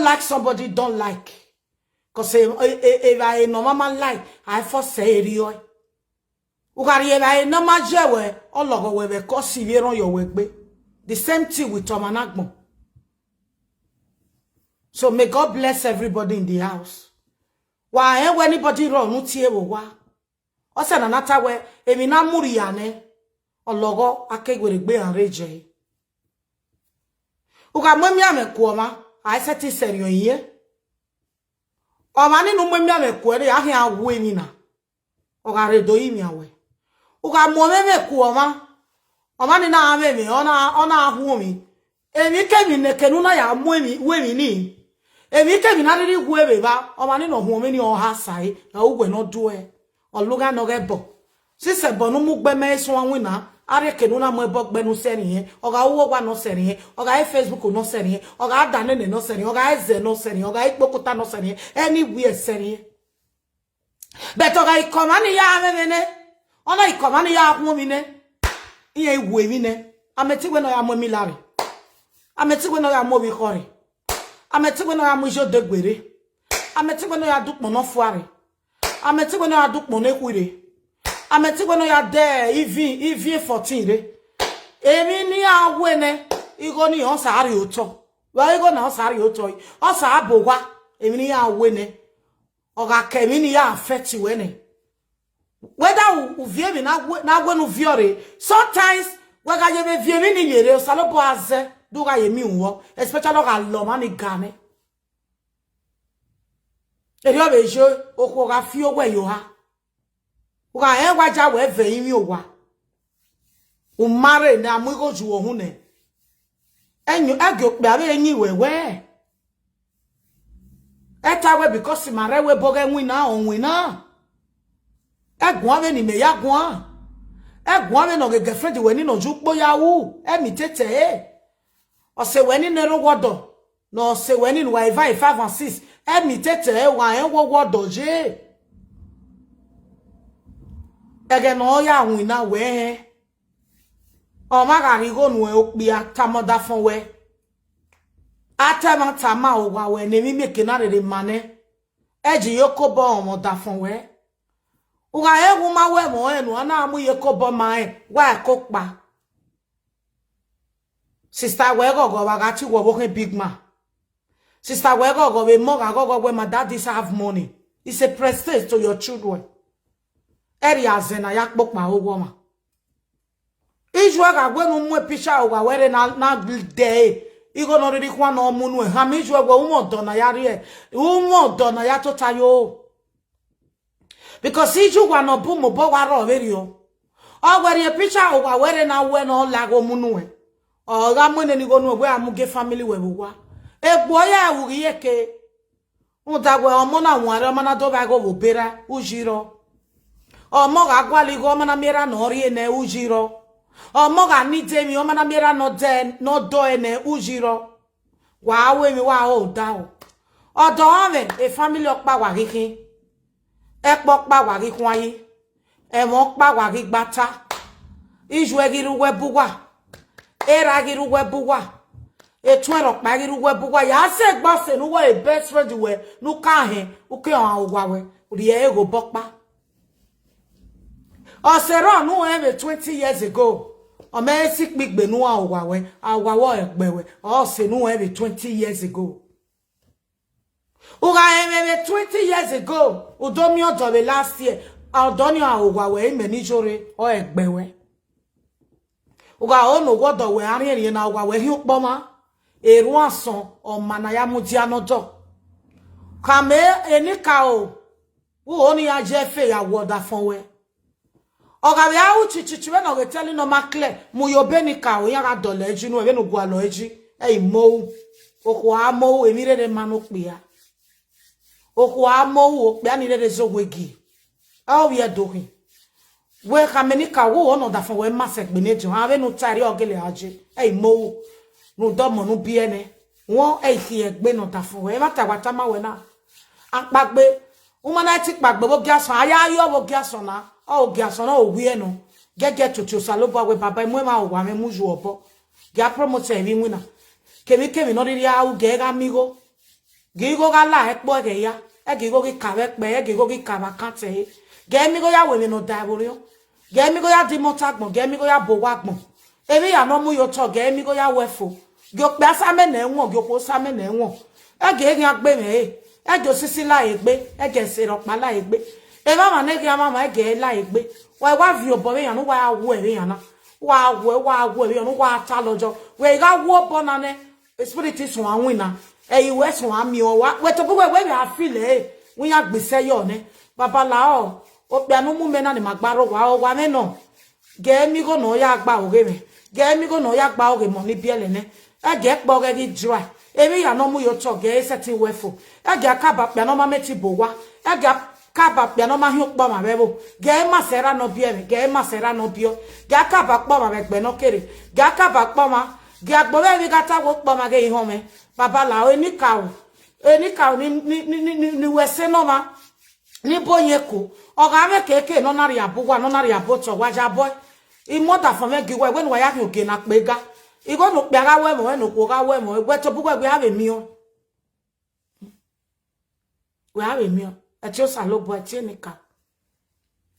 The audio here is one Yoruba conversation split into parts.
like somebody, don't like. Because if I no mama like, I first say it. Ugari if I no ma jewe, ologo wewe kosi vieron your wegbe. The same thing with Tomanagmo. So may God bless everybody in the house. Why anybody wrong nutie wa? Ose na nata we emi na muri yane. Ologo akegwere gbe anreje. Uga mwemi ame kuoma, I set it serio ye. O mani no mwemi ame kuere ahi awe mina. Uga redo imi awe. Uga mweme kuoma. O mani na ame mi ona ahu mi. Emi kemi ne kenuna ya mwemi we ni. Emi kemi na riri guebe ba. O mani no hu mi ni o ha sai na ugwe no duwe. O luga no gebo. Sise bonu mugbe me so anwina. Are kenuna mwebo gbenu seni he. Oga uwo gwa no seni he. Oga Facebook no seni he. Oga adanene no seni he. Oga eze no seni he. Oga ikpokuta no seni he. Anywhere seni he. But oga ikomani ya amemene. Ona ikomani ya akumine. Iye iwe mine. Ametigwe no ya mwemilari. Ametigwe no ya mwemikori. Ametigwe no ya mwijo degwere. Ametigwe no ya dukmo no fuare. Ametigwe no ya dukmo ne kwire. Ametigwe no ya de ivi 14 re. Emi ni awene igo ni on sari oto. Wa igo na on sari oto. On sa abogwa emi ni awene. Oga kemi ni ya affect wene. Whether uvie mi na gwenu viore. Sometimes wega yebe vie mi ni yere osalopo aze duga yemi unwo, especially oga lo mani gane. Eri obejo okwo ga fi ogwe yo ha. Uga enwa ja we ve imi owa. Umare na amugo ju ohun ne. Enyu agyo pe abe enyi wewe. Eta we because mare we boge nwina onwina. Egwon we ni me ya gwon. Egwon we no ge girlfriend we ni no ju po yawo. Emi tete e. O se we ni nero wodo. No se we ni Wi-Fi 5 and 6. Emi tete e wa en wo wodo je. Ege no ya nwina we. O ma ga ri go nu e okpi atamoda fon we. Atama tama o wa we ne mi meke na re mane. Eji yokobo omoda fon we. Uga ewu ma we mo enu ana amu yokobo ma e wa kokpa. Sister we go wa ga ti wo bo big man. Sister we go we mo ga go we my daddies have money. It's a prestige to your children. Area zena yak bokma ogwo ma. Ijwa ga gwenu mwe pisha ogwa were na day. Igo no riri kwa no munu e. Ha mi ijwa gwa umo dona ya rie. Umo dona ya tota yo. Because iju gwa no bu mo bo wa ro veri yo. O were pisha ogwa were na we no lago munu e. O ga mwene ni go no we amuge family we wa. Egbo ya ewuri yeke. Udagwe omo na nware omo na do ba go obera ujiro. Omo ga gwali go omo na mera no rie ne ujiro. Omo ga ni demi omo na mera no do ene ujiro. Wa we mi wa o da o. Odo ame e family okpa wa kikin. E pokpa wa kikun aye. E mo pa wa kigbata. Iju egiru we buwa. Era giru we buwa. E twero pa giru we buwa. Ya se gba se nu we best friend we nu ka he uke on awwa we. Ri e go bokpa. Osero nu ebe 20 years ago. O me sik big be nu awwa we. Awwa wo egbe we. O se nu ebe 20 years ago. Uga ebe 20 years ago. Udomi odobe last year. Adoni awwa we me ni jore o egbe we. Uga onu godo we ari na awwa we hi upoma. Eru ason o mana ya muji anodo. Kame enika o. Wo oni ya jefe ya woda fon we. Oga we a uchichichi we no ge tell no ma clear mu yo benika o ya ga dole eji nu e no gwa lo eji e mo okwo amo emire de manu pe ya. Okwo amo o pe ani de zogwegi. How we are doing? We kamenika wo ono da fon we masek beneji ha we no tari ogele aje e mo no domo no biene won e fi egbe no da fon we mata wata ma we na apagbe umana ti pagbe bo giason aya yo bo giason na o giason na o wi no gege tutu salobo we baba mu ma o wa me muju obo gia promote e wi wina kemi no ri ya u ge ga migo Gigo ga la ekpo ge ya. E gigo gi kabe pe, e gigo gi kaba kante. Ge mi go ya we mi no da borio. Ge mi go ya di motagbon, ge mi go ya bo wagbon. Ebi ya no mu yo to ge mi go ya wefo. Gyo pe asame na enwon, gyo po same na enwon. E ge yan gbe me e. E jo sisi la egbe, e ge se ro pa la egbe. E mama ne ge mama e ge la egbe. Wa vi obo me yan no wa wo e yan na. Wa wo e yan no wa ta lojo. We ga wo bo na ne. Spirit is one winner. E iwe so ami o wa. We to bu we feel e. We ya gbese yo ne. Baba la o. O pe anu mu me na ni magbaro wa o wa me no. Ge mi go no ya gba oge me. Ge mi go no ya gba oge mo ni biele ne. E ge po ge gi dry. E mi ya no mu yo to ge setting wefo. E ge akaba pe no ma meti bo wa. E ge akaba pe no ma hi okpo ma bebo. Ge ma sera no biele. Ge ma sera no bio. Ge akaba po ma be no kere. Ge akaba po ma. Ge agbobe mi gata wo po ma ge ihon me. Baba la o eni ka ni wese no ma. Ni boye ko. Oga me keke no na ri abugwa no na ri aboto waja boy. I mother for me giwe when wa ya ki oge na pega. I go no pe aga we mo no ko ga we mo. We to bugwa we have a meal. We have a meal. E ti o sa lo bo e ti ni ka.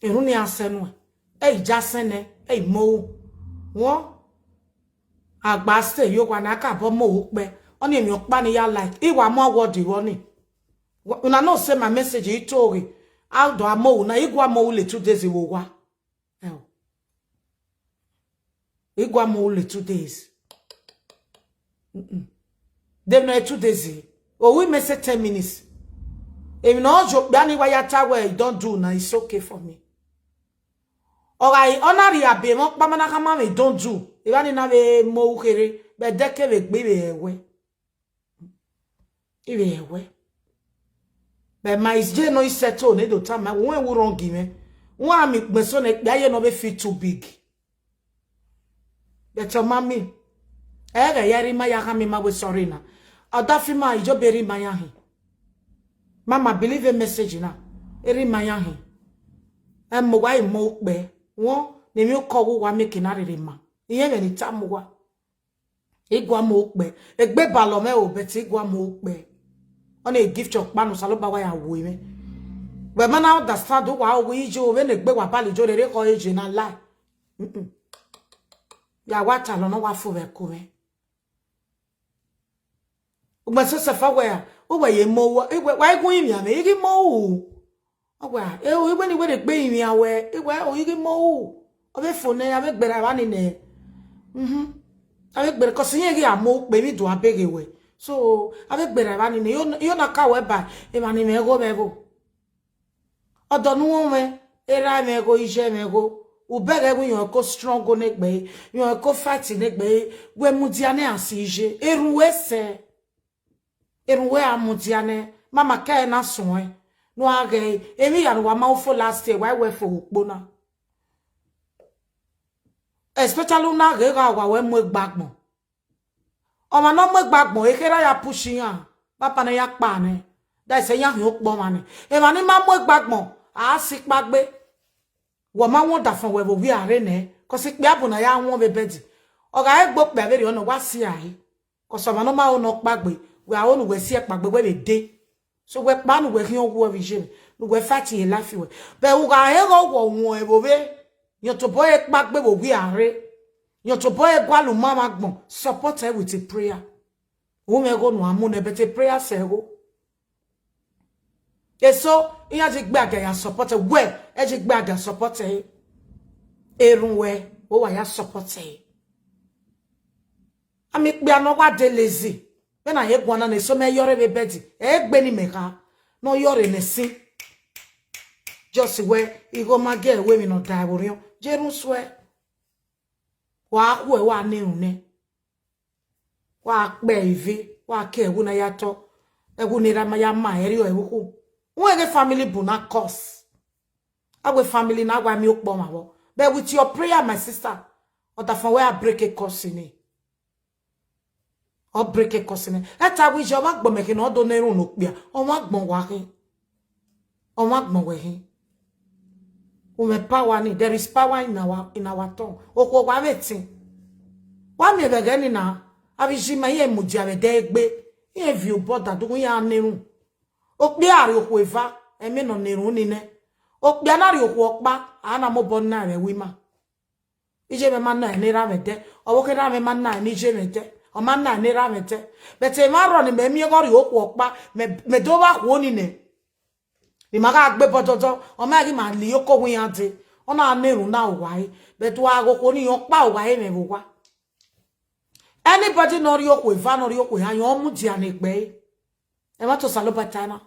Erun ni asenu e. E ja sene e mo. Won agba se yo kwa na ka bo mo pe. Oni emi opa ni ya like. I wa mo word wo ni. Una no say my message you told how do amo na igwa mo le 2 days wo wa. Igwa mo le 2 days. Dem na 2 days. O we may say 10 minutes. If no joke bani wa ya ta we don't do na it's okay for me. Alright, honor ya be mo pa mana kama me don't do. Ibani na be mo kere be deke be gbe be ewe. Ibe ewe. But my is no is settle ne do time when we wrong me. One me meso ne ya no be fit too big. But your mommy ega yari ma ya kami ma we sorry na. Odafi ma ijo beri ma ya hi. Mama believe a message na. Eri ma ya hi. Mo wa mo pe. Won ne mi ko wo wa make na rere ma. Iye me ni tamu wa. Igwa mo pe. Egbe balo me o beti igwa mo pe. On a gift of panu saloba wa ya wo me. But man understand wa we jo we ne gbe wa pali jo rere ko eje na lie. Ya wata lo no wa fu be ko me. Ugba se fa we ye mo wa igun imi ame igi mo. Ogba we ni we de gbe imi awe o igi mo. O be fo ne abe gbera wa ni ne. Abe gbera ko sin igi amo pe mi do abege we. So, avec berabani ne yo na ka weba e mani me go bebo. Odonu me era me go ije me go. U bege gu yo ko strong go ne gbe, yo ko fight ne gbe, we mudiane asije. Eruwe se. Eruwe amudiane, mama ka na so e. No age, emi ya no wa ma fo last year, why we for okpona. Especially na ge ga wa we mu gbagbo. Oma no mo gbagbon ekera ya pushiyan papa na ya pa ne da se yan ho po ma ne e ma ni ma mo gbagbon a si pagbe wo ma won da fon we bo wi are ne ko si pe abu na ya won bebedi oga e gbo pe be ri ona wa si aye ko so ma no ma ono pagbe we a onu we si e pagbe we be de so we pa nu we hin owo wi je nu we fati e lafi we be u ga e go wo won e bo be yo to boy e pagbe bo wi are. Your to boy gwalu mama gbon support her with a prayer. Wo me go no amune bete prayer se go. So iya je gbe aga ya support her we e je gbe aga support her. Erun we o wa ya support her. Ami pe ano wa de lazy. Be na ye gwana na so me yore be bedi. E gbe ni meka no yore ne sin. Just we e go ma get we mi no die worion. Jerun swe. Wa we wa ne une wa pe ive wa ke ewu na yato ewu ni rama ya ma eri o ewu ku won ge family bu na cause agwe family na agwa mi okpo ma wo but with your prayer my sister oda fun we break a cause ni o break a cause ni eta wi jo wa gbo me ki no do na run okpia o wa gbon wa hin o wa gbon we hin. Power ni there is power in our tongue. Oko wa wetin. Wa me begani na abiji ma ye mudia be de gbe Ye view boda do ya neru. Okbi ari okweva eme no neru nine. Okbi anari okwokpa ana mo bonna re wima. Ije me manna ni ramete. Owoke na me manna ni je mete. O manna ni ramete. Bete maro ni me mi gori okwokpa me do ba ko nine. Ni maga agbe bododo o ma gi ma li oko wi ante. Ona neru na wai. Betu ago ko ni okpa wai me wo. Anybody no ri okweva no ri okwe ayo mu di anegbe. E ma to salopatana.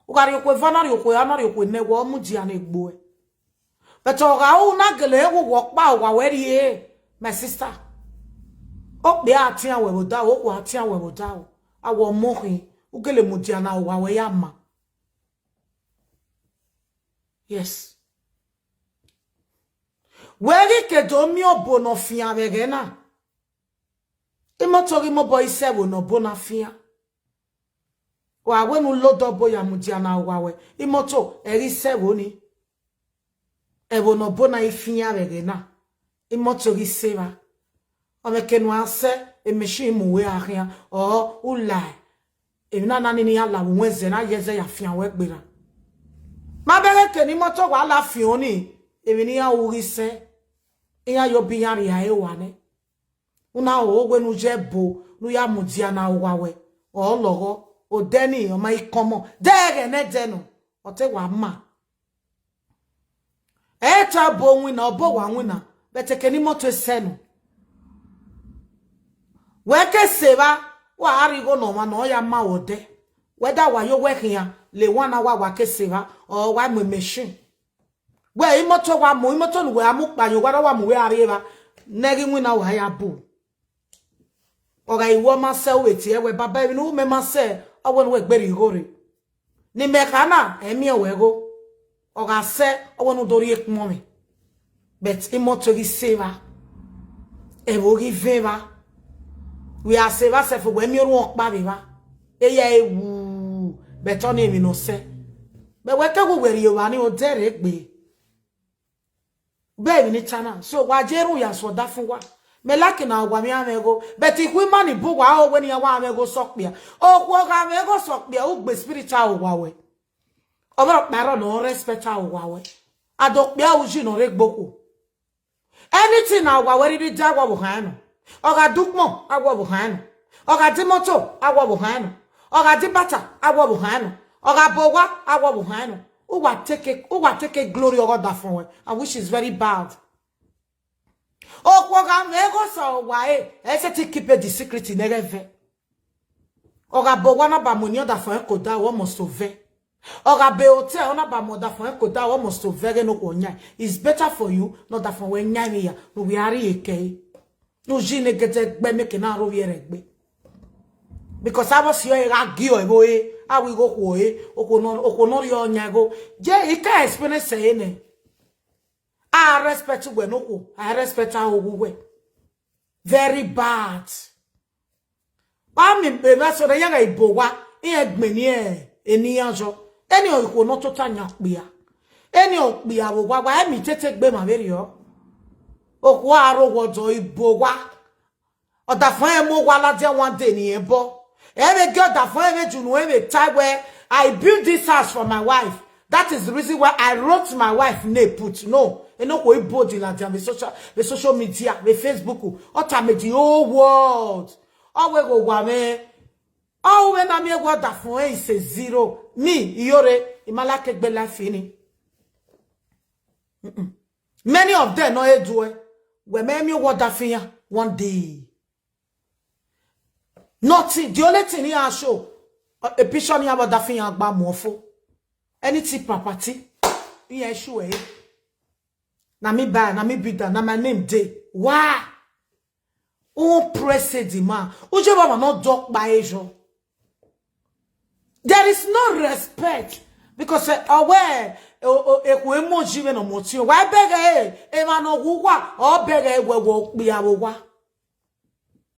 Ugari okweva no ri okwe no ri okwe ne wo mu di anegbo. But oga una gele wo wokpa wa weri e my sister. Ok be atia we boda o kwa atia we boda o. Awo mohi ugele mudia na wa we yama. Yes. Weri ke do mi obo no fia vegena. Imotori mo boy sewo no bona fia. Wa we nu lodo boya mudia na wa we. Imoto eri sewo ni. Evo no bona ifia vegena. Imotori seva. Omekenu ase emeshi muwe ahia o ulai. Emina nani ni ala wenze na yeze ya fia we gbera. Mabere ke ni moto wa la fioni. Emini ya urise. Iya yobi ya ri ya ewane. Una ogwe nu jebo nu ya mudia na wawe. O logo o deni o mai komo. Dege ne deno. O te wa ma. Eta bo nwina obo wa nwina bete keni moto esenu weke seba wa arigo no ma no ya ma ode whether wa yo work here le wana wa ke seba or wa me machine we imoto wa mo imoto nu we amukpa yo wa mo we ariba negi nwina wa ya bu oga iwo ma se weti e we baba bi no me ma se awon we gberi hore ni me kana emi e we go Oga se owonu dori ekmo me. Bet imotori seva. Evogi veva. We are seva se for we mi ru okpa beba. Eya ewu. Bet oni mi no se. Be we ka go weri yo ani o dere gbe. Be ni chana. So wa jeru ya so da fun wa. Me laki na wa mi amego. Bet ikwi mani bu wa o weni ya wa amego sokpia. O kwa ga amego sokpia o gbe spiritual wa we. Oba maro no respect awawe. Adokbia uji no regboko. Anything awawe ri dawa buhano. Oga dukmo awa buhano. Oga dimoto awa buhano. Oga dibata awa buhano. Oga bowa awa buhano. Uwa take glory oga da fun. And which is very bad. Okwoga mego so wae. Ese keep the secret in ereve. Oga bowa na ba monio da fun ko da wo mo sove. Oga be hotel na ba moda fun e ko da almost to very no onya. It's better for you not that for when nya me ya no we are eke. No jine gete gbe make na ro yere gbe. Because I was here agi o ebo e I will go ko e okono yo nya go. Je e ka explain say ne. I respect we no ko. I respect how we. Very bad. Ba mi be na so na ya ga ibowa e egbeni eni anjo. Eni o no tota nya pia. Eni o pia wo wa mi tete gbe ma beri yo. O ko aro wojo ibo wa. O da fun e mo wa la je one day ni ebo. E be girl da fun e me junu e be time where I built this house for my wife. That is the reason why I wrote my wife name put no. E no ko ibo di la jam the social media, the Facebook, o ta me the whole world. O we go wa me. Oh, when I'm here, what that for is a zero. Me, Yore, Imalake Bella Fini. Many of them know it do. We may me what that fear one day. Nothing. The only thing here show a picture me about that fear about morpho. Anything property. Yeah, sure. Na me buy, na me bid, na my name day. Why? Oh, press it, man. Ujo mama not dog by Asia. There is no respect because aware why beg e ma no wuwa o beg e we wo